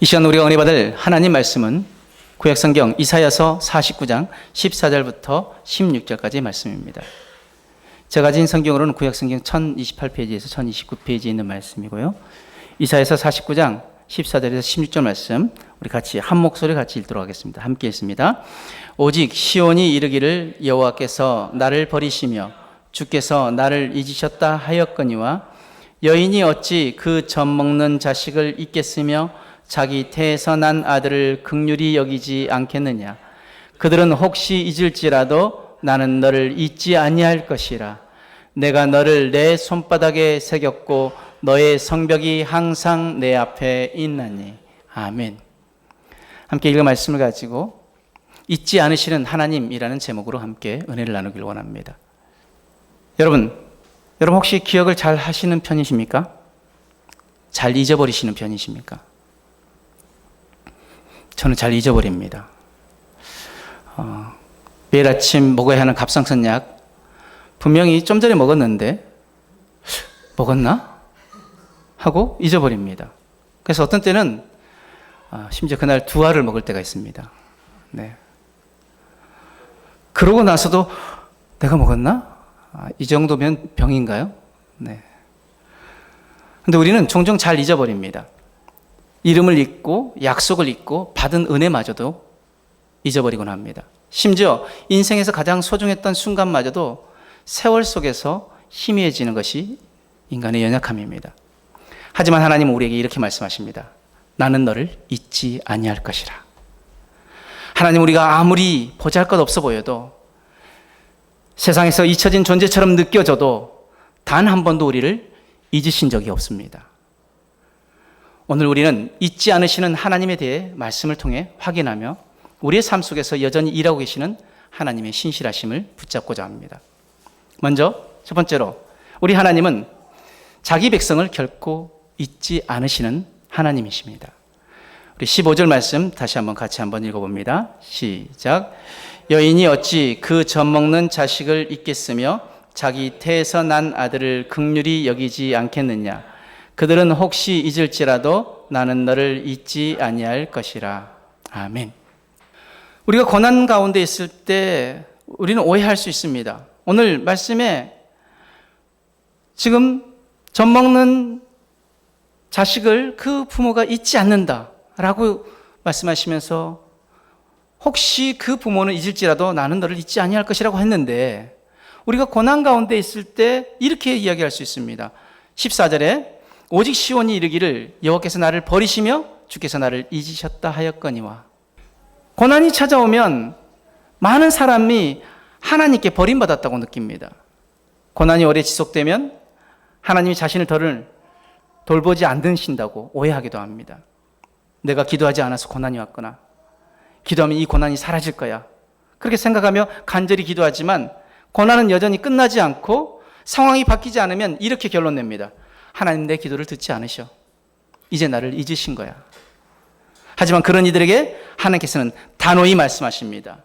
이 시간 우리가 은혜 받을 하나님 말씀은 구약성경 이사야서 49장 14절부터 16절까지의 말씀입니다. 제가 가진 성경으로는 구약성경 1028페이지에서 1029페이지에 있는 말씀이고요. 이사야서 49장 14절에서 16절 말씀 우리 같이 한 목소리 같이 읽도록 하겠습니다. 함께 읽습니다. 오직 시온이 이르기를 여호와께서 나를 버리시며 주께서 나를 잊으셨다 하였거니와 여인이 어찌 그 젖먹는 자식을 잊겠으며 자기 태에서 난 아들을 긍휼히 여기지 않겠느냐. 그들은 혹시 잊을지라도 나는 너를 잊지 아니할 것이라. 내가 너를 내 손바닥에 새겼고 너의 성벽이 항상 내 앞에 있나니. 아멘. 함께 읽은 말씀을 가지고 잊지 않으시는 하나님이라는 제목으로 함께 은혜를 나누길 원합니다. 여러분 혹시 기억을 잘 하시는 편이십니까? 잘 잊어버리시는 편이십니까? 저는 잘 잊어버립니다. 매일 아침 먹어야 하는 갑상선약 분명히 좀 전에 먹었는데 먹었나? 하고 잊어버립니다. 그래서 어떤 때는 심지어 그날 2알을 먹을 때가 있습니다. 네. 그러고 나서도 내가 먹었나? 이 정도면 병인가요? 네. 근데 우리는 종종 잘 잊어버립니다. 이름을 잊고 약속을 잊고 받은 은혜마저도 잊어버리곤 합니다. 심지어 인생에서 가장 소중했던 순간마저도 세월 속에서 희미해지는 것이 인간의 연약함입니다. 하지만 하나님은 우리에게 이렇게 말씀하십니다. 나는 너를 잊지 아니할 것이라. 하나님, 우리가 아무리 보잘것없어 보여도 세상에서 잊혀진 존재처럼 느껴져도 단 한 번도 우리를 잊으신 적이 없습니다. 오늘 우리는 잊지 않으시는 하나님에 대해 말씀을 통해 확인하며 우리의 삶 속에서 여전히 일하고 계시는 하나님의 신실하심을 붙잡고자 합니다. 먼저 첫 번째로 우리 하나님은 자기 백성을 결코 잊지 않으시는 하나님이십니다. 우리 15절 말씀 다시 같이 한번 읽어봅니다. 시작. 여인이 어찌 그 젖먹는 자식을 잊겠으며 자기 태에서 난 아들을 긍휼히 여기지 않겠느냐. 그들은 혹시 잊을지라도 나는 너를 잊지 아니할 것이라. 아멘. 우리가 고난 가운데 있을 때 우리는 오해할 수 있습니다. 오늘 말씀에 지금 젖먹는 자식을 그 부모가 잊지 않는다라고 말씀하시면서 혹시 그 부모는 잊을지라도 나는 너를 잊지 아니할 것이라고 했는데 우리가 고난 가운데 있을 때 이렇게 이야기할 수 있습니다. 14절에 오직 시온이 이르기를 여호와께서 나를 버리시며 주께서 나를 잊으셨다 하였거니와. 고난이 찾아오면 많은 사람이 하나님께 버림받았다고 느낍니다. 고난이 오래 지속되면 하나님이 자신을 돌보지 않으신다고 오해하기도 합니다. 내가 기도하지 않아서 고난이 왔거나 기도하면 이 고난이 사라질 거야. 그렇게 생각하며 간절히 기도하지만 고난은 여전히 끝나지 않고 상황이 바뀌지 않으면 이렇게 결론 냅니다. 하나님 내 기도를 듣지 않으셔. 이제 나를 잊으신 거야. 하지만 그런 이들에게 하나님께서는 단호히 말씀하십니다.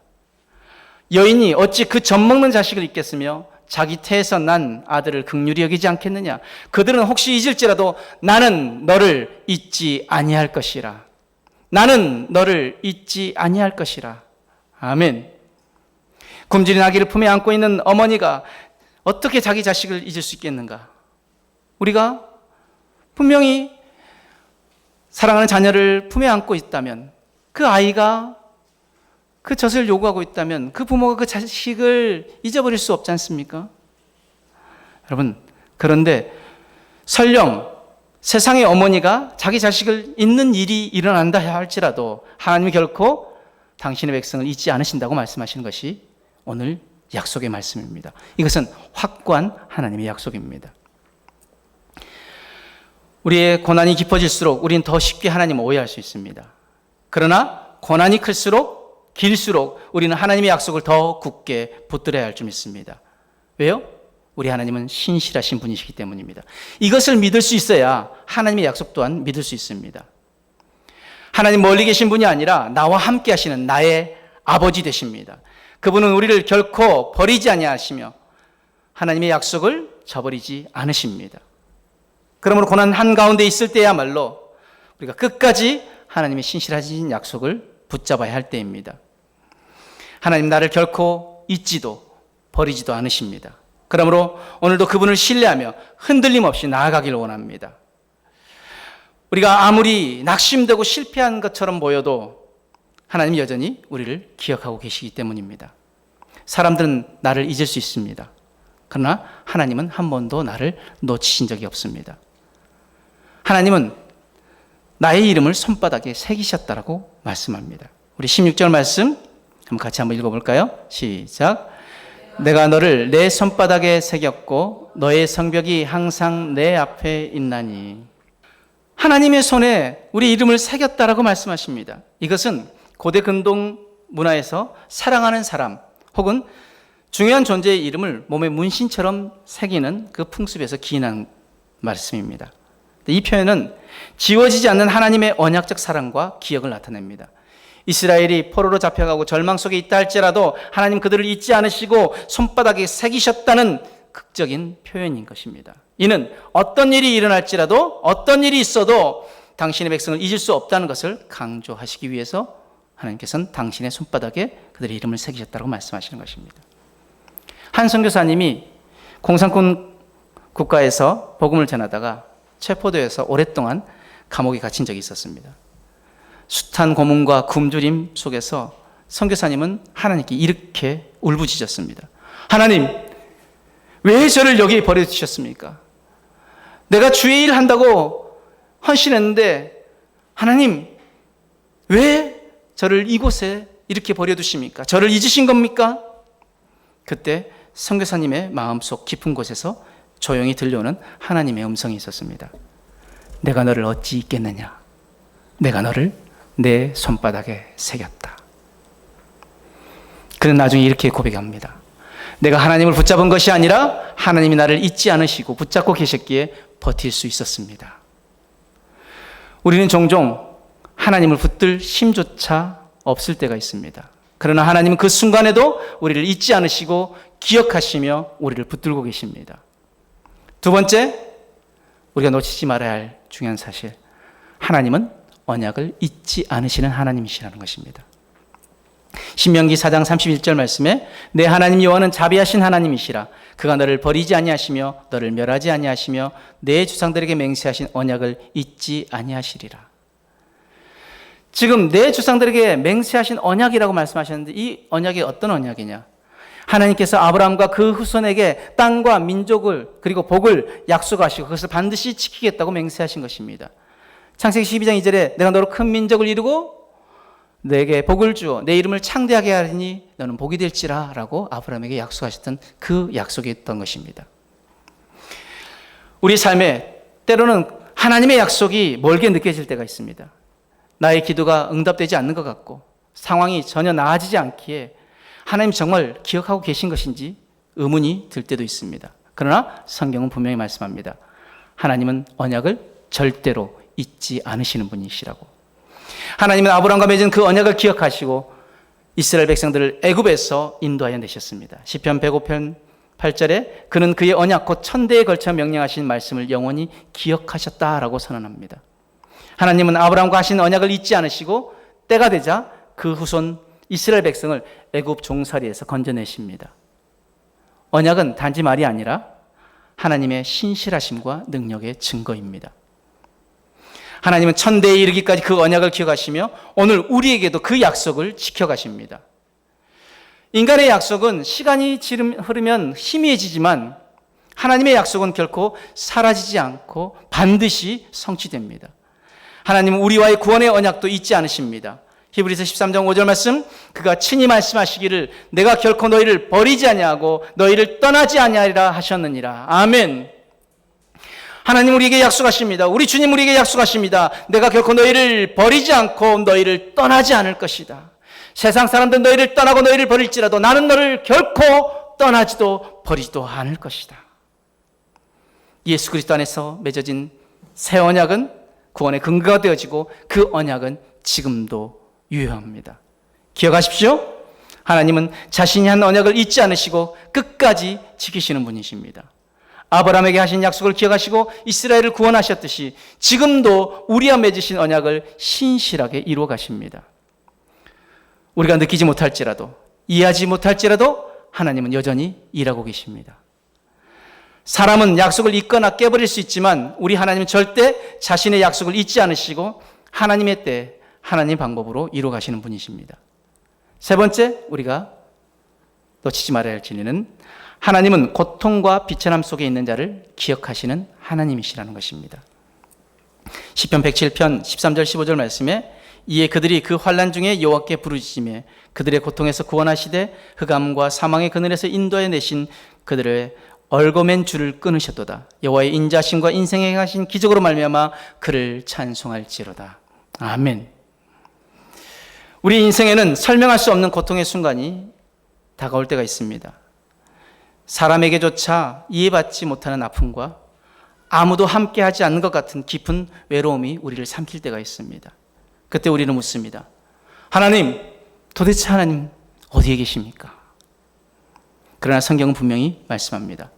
여인이 어찌 그 젖먹는 자식을 잊겠으며 자기 태에서 난 아들을 긍휼히 여기지 않겠느냐. 그들은 혹시 잊을지라도 나는 너를 잊지 아니할 것이라. 나는 너를 잊지 아니할 것이라. 아멘. 굶주린 아기를 품에 안고 있는 어머니가 어떻게 자기 자식을 잊을 수 있겠는가? 우리가 분명히 사랑하는 자녀를 품에 안고 있다면 그 아이가 그 젖을 요구하고 있다면 그 부모가 그 자식을 잊어버릴 수 없지 않습니까? 여러분, 그런데 설령 세상의 어머니가 자기 자식을 잊는 일이 일어난다 할지라도 하나님이 결코 당신의 백성을 잊지 않으신다고 말씀하시는 것이 오늘 약속의 말씀입니다. 이것은 확고한 하나님의 약속입니다. 우리의 고난이 깊어질수록 우리는 더 쉽게 하나님을 오해할 수 있습니다. 그러나 고난이 클수록 길수록 우리는 하나님의 약속을 더 굳게 붙들어야 할 줄 믿습니다. 왜요? 우리 하나님은 신실하신 분이시기 때문입니다. 이것을 믿을 수 있어야 하나님의 약속 또한 믿을 수 있습니다. 하나님 멀리 계신 분이 아니라 나와 함께 하시는 나의 아버지 되십니다. 그분은 우리를 결코 버리지 아니하시며 하나님의 약속을 저버리지 않으십니다. 그러므로 고난 한가운데 있을 때야말로 우리가 끝까지 하나님의 신실하신 약속을 붙잡아야 할 때입니다. 하나님 나를 결코 잊지도 버리지도 않으십니다. 그러므로 오늘도 그분을 신뢰하며 흔들림 없이 나아가길 원합니다. 우리가 아무리 낙심되고 실패한 것처럼 보여도 하나님 여전히 우리를 기억하고 계시기 때문입니다. 사람들은 나를 잊을 수 있습니다. 그러나 하나님은 한 번도 나를 놓치신 적이 없습니다. 하나님은 나의 이름을 손바닥에 새기셨다라고 말씀합니다. 우리 16절 말씀 같이 한번 읽어볼까요? 시작. 내가 너를 내 손바닥에 새겼고 너의 성벽이 항상 내 앞에 있나니. 하나님의 손에 우리 이름을 새겼다라고 말씀하십니다. 이것은 고대 근동 문화에서 사랑하는 사람 혹은 중요한 존재의 이름을 몸에 문신처럼 새기는 그 풍습에서 기인한 말씀입니다. 이 표현은 지워지지 않는 하나님의 언약적 사랑과 기억을 나타냅니다. 이스라엘이 포로로 잡혀가고 절망 속에 있다 할지라도 하나님 그들을 잊지 않으시고 손바닥에 새기셨다는 극적인 표현인 것입니다. 이는 어떤 일이 일어날지라도 어떤 일이 있어도 당신의 백성을 잊을 수 없다는 것을 강조하시기 위해서 하나님께서는 당신의 손바닥에 그들의 이름을 새기셨다고 말씀하시는 것입니다. 한 선교사님이 공산군 국가에서 복음을 전하다가 체포되어서 오랫동안 감옥에 갇힌 적이 있었습니다. 숱한 고문과 굶주림 속에서 선교사님은 하나님께 이렇게 울부짖었습니다. 하나님, 왜 저를 여기 버려두셨습니까? 내가 주의 일 한다고 헌신했는데 하나님, 왜 저를 이곳에 이렇게 버려두십니까? 저를 잊으신 겁니까? 그때 선교사님의 마음속 깊은 곳에서 조용히 들려오는 하나님의 음성이 있었습니다. 내가 너를 어찌 잊겠느냐? 내가 너를 내 손바닥에 새겼다. 그는 나중에 이렇게 고백합니다. 내가 하나님을 붙잡은 것이 아니라 하나님이 나를 잊지 않으시고 붙잡고 계셨기에 버틸 수 있었습니다. 우리는 종종 하나님을 붙들 힘조차 없을 때가 있습니다. 그러나 하나님은 그 순간에도 우리를 잊지 않으시고 기억하시며 우리를 붙들고 계십니다. 두 번째, 우리가 놓치지 말아야 할 중요한 사실, 하나님은 언약을 잊지 않으시는 하나님이시라는 것입니다. 신명기 4장 31절 말씀에 내 하나님 여호와는 자비하신 하나님이시라. 그가 너를 버리지 아니하시며 너를 멸하지 아니하시며 내 주상들에게 맹세하신 언약을 잊지 아니하시리라. 지금 내 주상들에게 맹세하신 언약이라고 말씀하셨는데 이 언약이 어떤 언약이냐? 하나님께서 아브라함과 그 후손에게 땅과 민족을 그리고 복을 약속하시고 그것을 반드시 지키겠다고 맹세하신 것입니다. 창세기 12장 2절에 내가 너로 큰 민족을 이루고 내게 복을 주어 내 이름을 창대하게 하리니 너는 복이 될지라 라고 아브라함에게 약속하셨던 그 약속이 있던 것입니다. 우리 삶에 때로는 하나님의 약속이 멀게 느껴질 때가 있습니다. 나의 기도가 응답되지 않는 것 같고 상황이 전혀 나아지지 않기에 하나님 정말 기억하고 계신 것인지 의문이 들 때도 있습니다. 그러나 성경은 분명히 말씀합니다. 하나님은 언약을 절대로 잊지 않으시는 분이시라고. 하나님은 아브라함과 맺은 그 언약을 기억하시고 이스라엘 백성들을 애굽에서 인도하여 내셨습니다. 시편 105편 8절에 그는 그의 언약 곧 천대에 걸쳐 명령하신 말씀을 영원히 기억하셨다라고 선언합니다. 하나님은 아브라함과 하신 언약을 잊지 않으시고 때가 되자 그 후손 이스라엘 백성을 애굽 종살이에서 건져내십니다. 언약은 단지 말이 아니라 하나님의 신실하심과 능력의 증거입니다. 하나님은 천대에 이르기까지 그 언약을 기억하시며 오늘 우리에게도 그 약속을 지켜가십니다. 인간의 약속은 시간이 흐르면 희미해지지만 하나님의 약속은 결코 사라지지 않고 반드시 성취됩니다. 하나님은 우리와의 구원의 언약도 잊지 않으십니다. 히브리서 13장 5절 말씀, 그가 친히 말씀하시기를 내가 결코 너희를 버리지 아니하고 너희를 떠나지 아니하리라 하셨느니라. 아멘. 하나님 우리에게 약속하십니다. 우리 주님 우리에게 약속하십니다. 내가 결코 너희를 버리지 않고 너희를 떠나지 않을 것이다. 세상 사람들은 너희를 떠나고 너희를 버릴지라도 나는 너를 결코 떠나지도 버리지도 않을 것이다. 예수 그리스도 안에서 맺어진 새 언약은 구원의 근거가 되어지고 그 언약은 지금도 유효합니다. 기억하십시오. 하나님은 자신이 한 언약을 잊지 않으시고 끝까지 지키시는 분이십니다. 아브라함에게 하신 약속을 기억하시고 이스라엘을 구원하셨듯이 지금도 우리와 맺으신 언약을 신실하게 이루어 가십니다. 우리가 느끼지 못할지라도, 이해하지 못할지라도 하나님은 여전히 일하고 계십니다. 사람은 약속을 잊거나 깨버릴 수 있지만 우리 하나님은 절대 자신의 약속을 잊지 않으시고 하나님의 때, 하나님의 방법으로 이루어 가시는 분이십니다. 세 번째, 우리가 놓치지 말아야 할 진리는 하나님은 고통과 비천함 속에 있는 자를 기억하시는 하나님이시라는 것입니다. 시편 107편 13절 15절 말씀에 이에 그들이 그 환난 중에 여호와께 부르짖으며 그들의 고통에서 구원하시되 흑암과 사망의 그늘에서 인도해 내신 그들의 얽어맨 줄을 끊으셨도다. 여호와의 인자심과 인생에 행하신 기적으로 말미암아 그를 찬송할지로다. 아멘. 우리 인생에는 설명할 수 없는 고통의 순간이 다가올 때가 있습니다. 사람에게조차 이해받지 못하는 아픔과 아무도 함께하지 않는 것 같은 깊은 외로움이 우리를 삼킬 때가 있습니다. 그때 우리는 묻습니다. 하나님, 도대체 하나님 어디에 계십니까? 그러나 성경은 분명히 말씀합니다.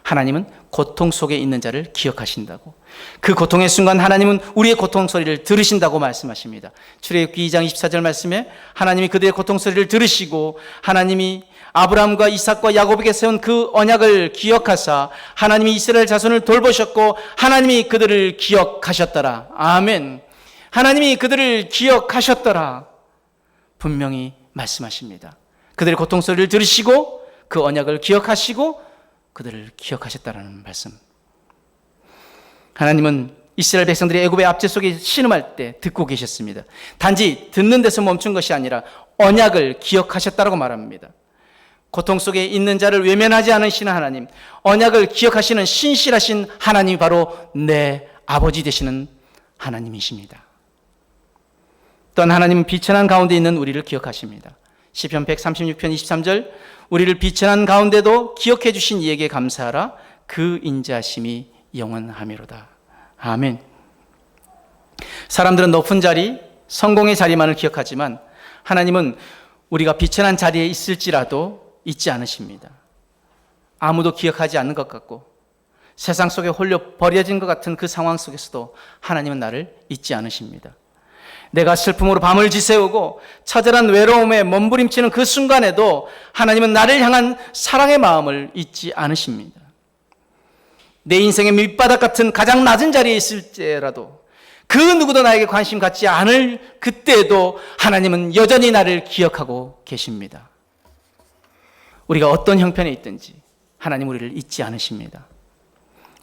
하나님은 고통 속에 있는 자를 기억하신다고. 그 고통의 순간 하나님은 우리의 고통 소리를 들으신다고 말씀하십니다. 출애굽기 2장 24절 말씀에 하나님이 그들의 고통 소리를 들으시고 하나님이 아브라함과 이삭과 야곱에게 세운 그 언약을 기억하사 하나님이 이스라엘 자손을 돌보셨고 하나님이 그들을 기억하셨더라. 아멘. 하나님이 그들을 기억하셨더라. 분명히 말씀하십니다. 그들의 고통 소리를 들으시고 그 언약을 기억하시고 그들을 기억하셨다라는 말씀. 하나님은 이스라엘 백성들이 애굽의 압제 속에 신음할 때 듣고 계셨습니다. 단지 듣는 데서 멈춘 것이 아니라 언약을 기억하셨다라고 말합니다. 고통 속에 있는 자를 외면하지 않으시는 하나님, 언약을 기억하시는 신실하신 하나님이 바로 내 아버지 되시는 하나님이십니다. 또한 하나님은 비천한 가운데 있는 우리를 기억하십니다. 시편 136편 23절 우리를 비천한 가운데도 기억해 주신 이에게 감사하라. 그 인자심이 영원하미로다. 아멘. 사람들은 높은 자리, 성공의 자리만을 기억하지만 하나님은 우리가 비천한 자리에 있을지라도 잊지 않으십니다. 아무도 기억하지 않는 것 같고 세상 속에 홀려 버려진 것 같은 그 상황 속에서도 하나님은 나를 잊지 않으십니다. 내가 슬픔으로 밤을 지새우고 처절한 외로움에 몸부림치는 그 순간에도 하나님은 나를 향한 사랑의 마음을 잊지 않으십니다. 내 인생의 밑바닥 같은 가장 낮은 자리에 있을 때라도 그 누구도 나에게 관심 갖지 않을 그때에도 하나님은 여전히 나를 기억하고 계십니다. 우리가 어떤 형편에 있든지 하나님 우리를 잊지 않으십니다.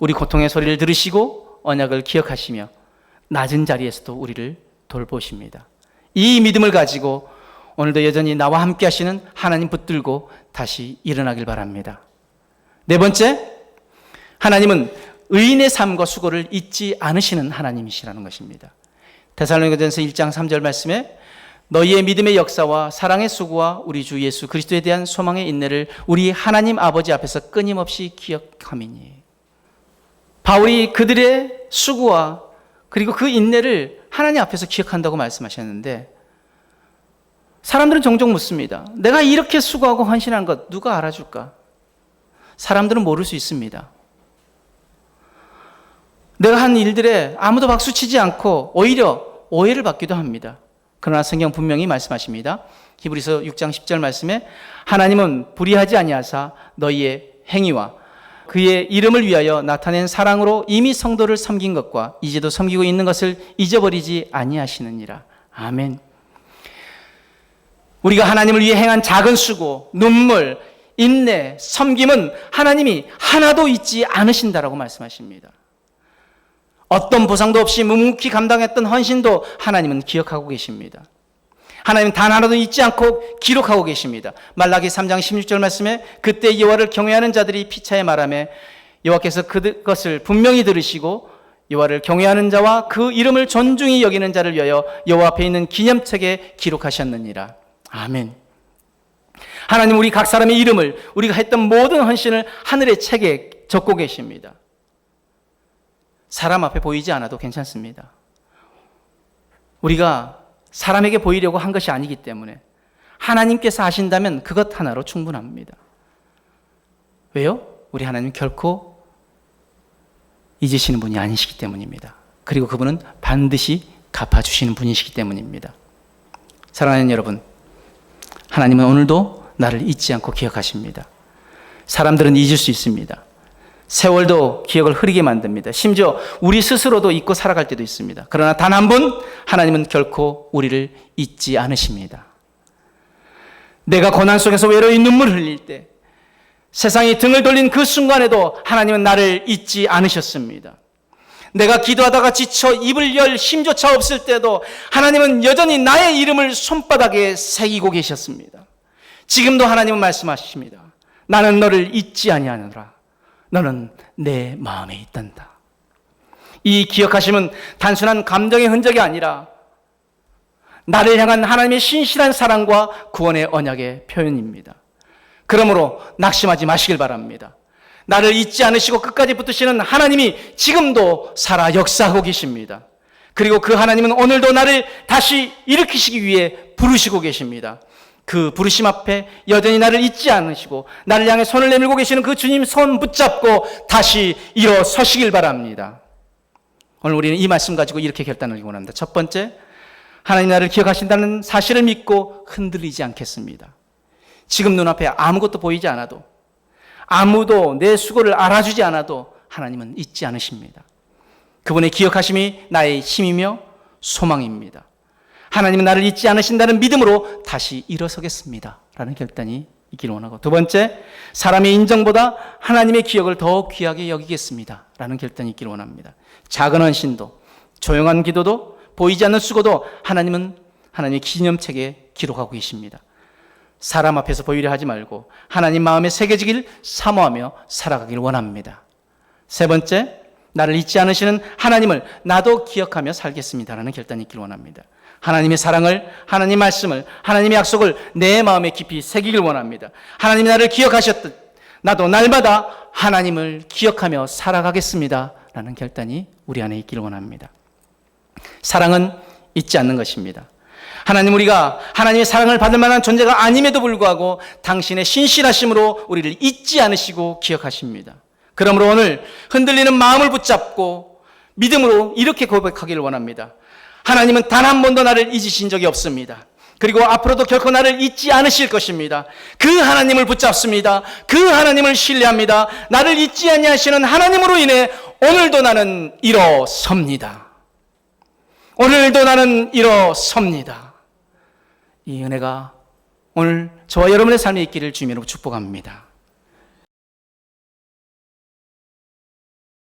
우리 고통의 소리를 들으시고 언약을 기억하시며 낮은 자리에서도 우리를 돌보십니다. 이 믿음을 가지고 오늘도 여전히 나와 함께 하시는 하나님 붙들고 다시 일어나길 바랍니다. 네 번째, 하나님은 의인의 삶과 수고를 잊지 않으시는 하나님이시라는 것입니다. 데살로니가전서 1장 3절 말씀에 너희의 믿음의 역사와 사랑의 수고와 우리 주 예수 그리스도에 대한 소망의 인내를 우리 하나님 아버지 앞에서 끊임없이 기억함이니. 바울이 그들의 수고와 그리고 그 인내를 하나님 앞에서 기억한다고 말씀하셨는데 사람들은 종종 묻습니다. 내가 이렇게 수고하고 헌신한 것 누가 알아줄까? 사람들은 모를 수 있습니다. 내가 한 일들에 아무도 박수치지 않고 오히려 오해를 받기도 합니다. 그러나 성경 분명히 말씀하십니다. 히브리서 6장 10절 말씀에 하나님은 불의하지 아니하사 너희의 행위와 그의 이름을 위하여 나타낸 사랑으로 이미 성도를 섬긴 것과 이제도 섬기고 있는 것을 잊어버리지 아니하시느니라. 아멘. 우리가 하나님을 위해 행한 작은 수고, 눈물, 인내, 섬김은 하나님이 하나도 잊지 않으신다라고 말씀하십니다. 어떤 보상도 없이 묵묵히 감당했던 헌신도 하나님은 기억하고 계십니다. 하나님은 단 하나도 잊지 않고 기록하고 계십니다. 말라기 3장 16절 말씀에 그때 여호와를 경외하는 자들이 피차에 말하며 여호와께서 그것을 분명히 들으시고 여호와를 경외하는 자와 그 이름을 존중히 여기는 자를 위하여 여호와 앞에 있는 기념책에 기록하셨느니라. 아멘. 하나님 우리 각 사람의 이름을 우리가 했던 모든 헌신을 하늘의 책에 적고 계십니다. 사람 앞에 보이지 않아도 괜찮습니다. 우리가 사람에게 보이려고 한 것이 아니기 때문에 하나님께서 하신다면 그것 하나로 충분합니다. 왜요? 우리 하나님 결코 잊으시는 분이 아니시기 때문입니다. 그리고 그분은 반드시 갚아주시는 분이시기 때문입니다. 사랑하는 여러분, 하나님은 오늘도 나를 잊지 않고 기억하십니다. 사람들은 잊을 수 있습니다. 세월도 기억을 흐리게 만듭니다. 심지어 우리 스스로도 잊고 살아갈 때도 있습니다. 그러나 단 한 분, 하나님은 결코 우리를 잊지 않으십니다. 내가 고난 속에서 외로이 눈물을 흘릴 때, 세상이 등을 돌린 그 순간에도 하나님은 나를 잊지 않으셨습니다. 내가 기도하다가 지쳐 입을 열 힘조차 없을 때도 하나님은 여전히 나의 이름을 손바닥에 새기고 계셨습니다. 지금도 하나님은 말씀하십니다. 나는 너를 잊지 아니하노라. 너는 내 마음에 있단다. 이 기억하심은 단순한 감정의 흔적이 아니라 나를 향한 하나님의 신실한 사랑과 구원의 언약의 표현입니다. 그러므로 낙심하지 마시길 바랍니다. 나를 잊지 않으시고 끝까지 붙드시는 하나님이 지금도 살아 역사하고 계십니다. 그리고 그 하나님은 오늘도 나를 다시 일으키시기 위해 부르시고 계십니다. 그 부르심 앞에 여전히 나를 잊지 않으시고 나를 향해 손을 내밀고 계시는 그 주님 손 붙잡고 다시 일어서시길 바랍니다. 오늘 우리는 이 말씀 가지고 이렇게 결단을 원합니다. 첫 번째, 하나님 나를 기억하신다는 사실을 믿고 흔들리지 않겠습니다. 지금 눈앞에 아무것도 보이지 않아도, 아무도 내 수고를 알아주지 않아도 하나님은 잊지 않으십니다. 그분의 기억하심이 나의 힘이며 소망입니다. 하나님은 나를 잊지 않으신다는 믿음으로 다시 일어서겠습니다 라는 결단이 있기를 원하고, 두 번째, 사람의 인정보다 하나님의 기억을 더 귀하게 여기겠습니다 라는 결단이 있기를 원합니다. 작은 헌신도, 조용한 기도도, 보이지 않는 수고도 하나님은 하나님의 기념책에 기록하고 계십니다. 사람 앞에서 보이려 하지 말고 하나님 마음에 새겨지길 사모하며 살아가길 원합니다. 세 번째, 나를 잊지 않으시는 하나님을 나도 기억하며 살겠습니다라는 결단이 있기를 원합니다. 하나님의 사랑을, 하나님의 말씀을, 하나님의 약속을 내 마음에 깊이 새기길 원합니다. 하나님이 나를 기억하셨듯 나도 날마다 하나님을 기억하며 살아가겠습니다 라는 결단이 우리 안에 있기를 원합니다. 사랑은 잊지 않는 것입니다. 하나님, 우리가 하나님의 사랑을 받을 만한 존재가 아님에도 불구하고 당신의 신실하심으로 우리를 잊지 않으시고 기억하십니다. 그러므로 오늘 흔들리는 마음을 붙잡고 믿음으로 이렇게 고백하기를 원합니다. 하나님은 단 한 번도 나를 잊으신 적이 없습니다. 그리고 앞으로도 결코 나를 잊지 않으실 것입니다. 그 하나님을 붙잡습니다. 그 하나님을 신뢰합니다. 나를 잊지 아니하시는 하나님으로 인해 오늘도 나는 일어섭니다. 오늘도 나는 일어섭니다. 이 은혜가 오늘 저와 여러분의 삶에 있기를 주님으로 축복합니다.